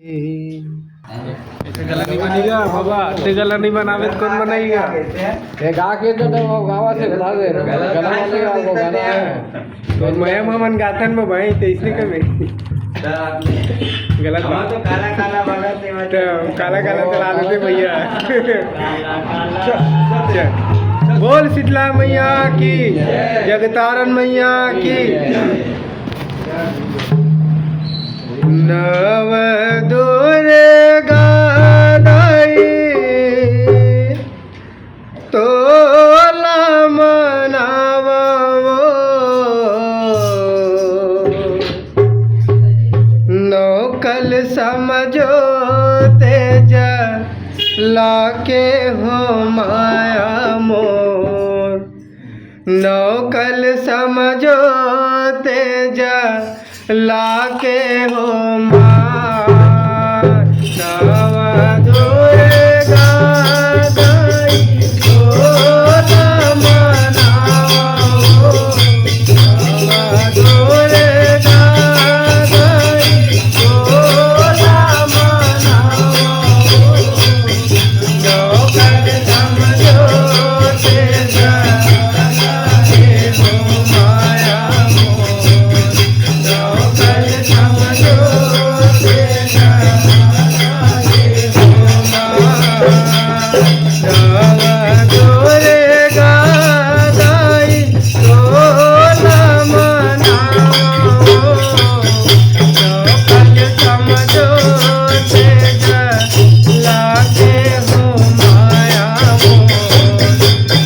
ऐसे गला नहीं बनेगा बाबा, ऐसे गला नहीं बनावे तो कौन बनाएगा? ये गा के तो वो गावा से बता दे गला बनेगा वो गाना है तो मैं मन गाथन में भाई तो इसने कमे गलत बात तो काला काला बनाते तो काला काला चला देते भैया। बोल शीतला मैया की, जगतारण मैया की। नव दुर्गा दाई तोला मनावो, नौकल समझो तेज लाके हो माया मोर, नौकल समझो तेज लाके हो मार। नव दुर्गा दाई तोला मनावो, नव दुर्गा दाई तोला मनावो, नौकल समझो तेज लाके हो माया मोर, नौकल समझो तेज लाके हो मार। नव दुर्गा दाई तोला मनावो, नौकल समझो तेज लाके हो माया मोर,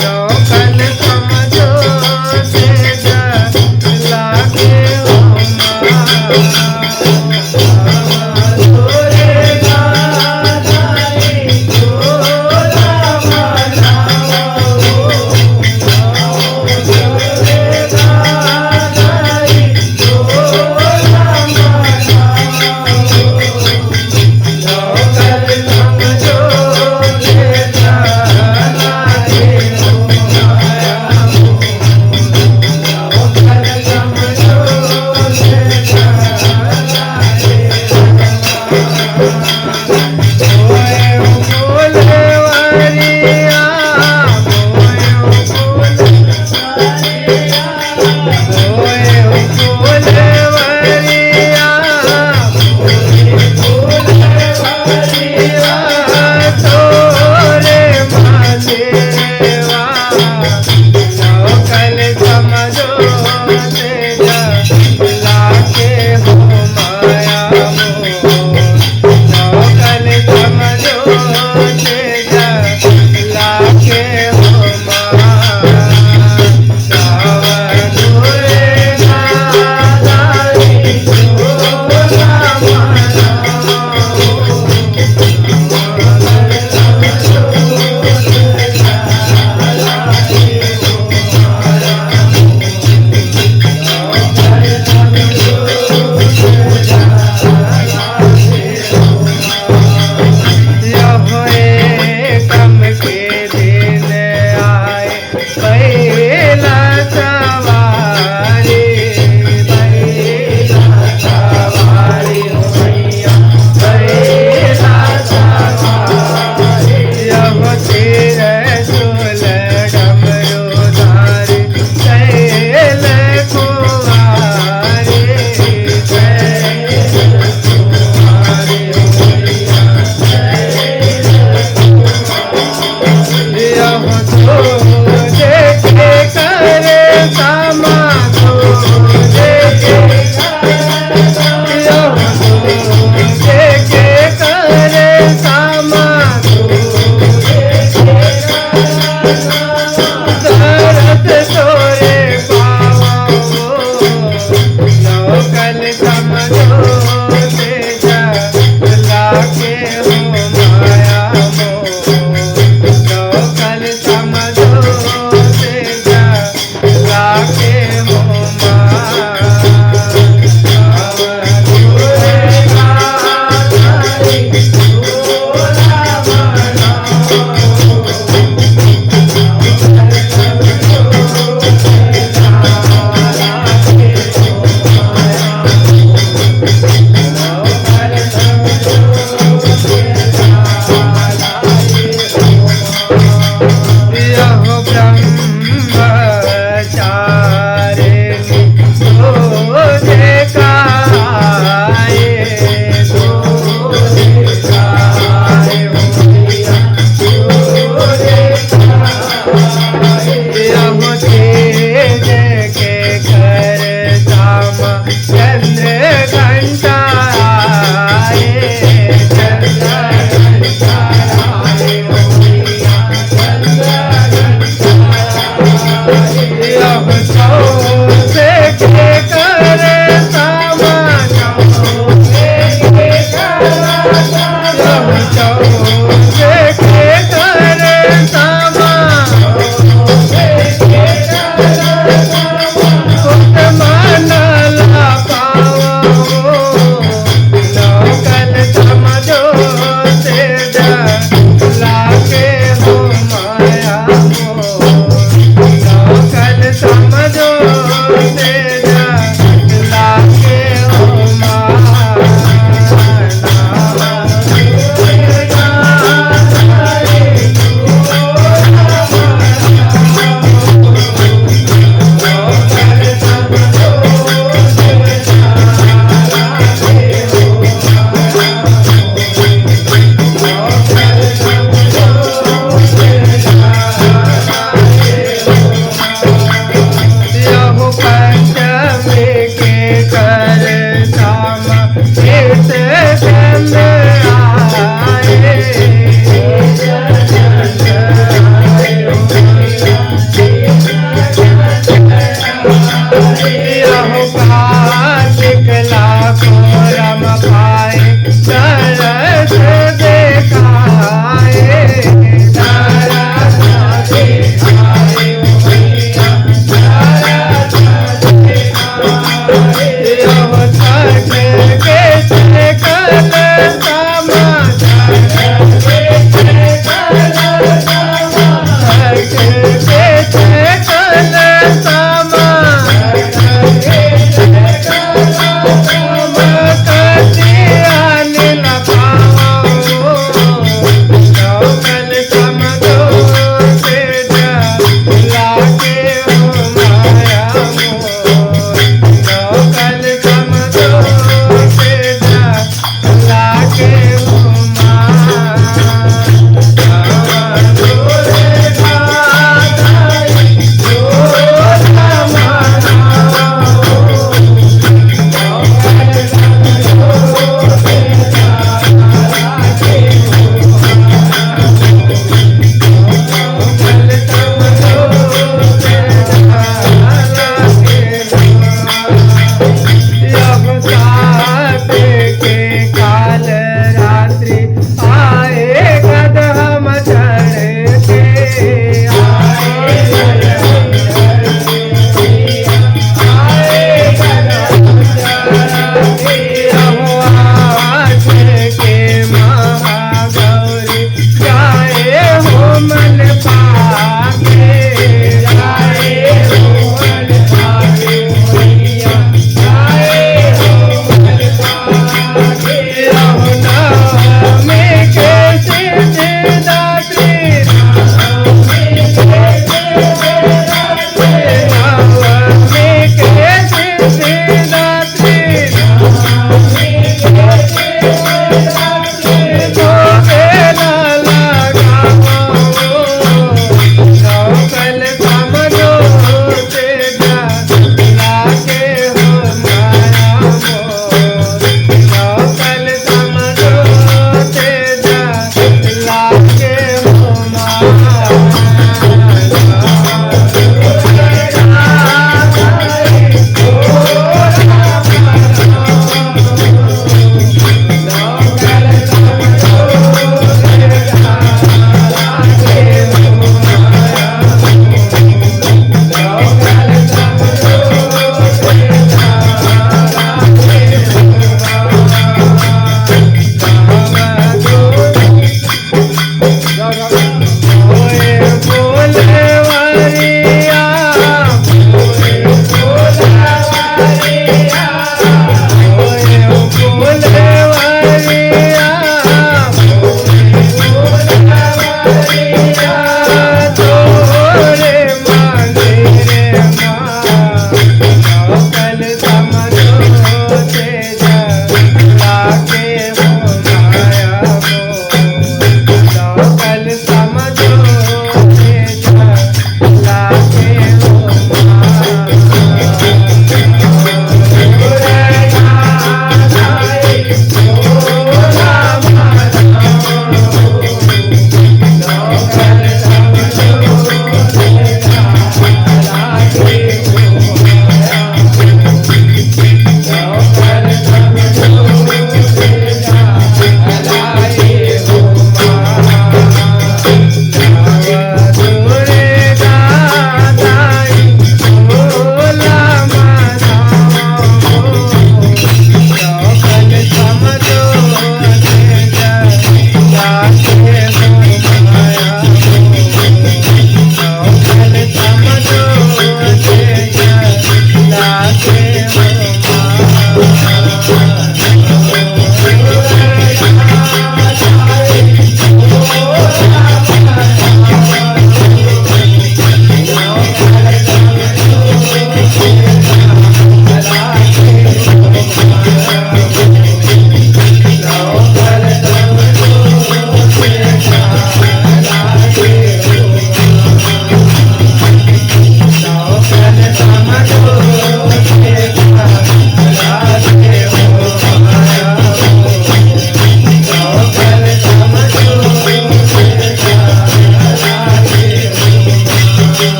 नौकल समझो तेज लाके हो मार। दुर्गा दाई तोला मनावो, दुर्गा दाई तोला मनावो,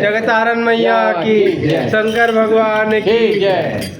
जगतारण मैया की, शंकर भगवान की जय।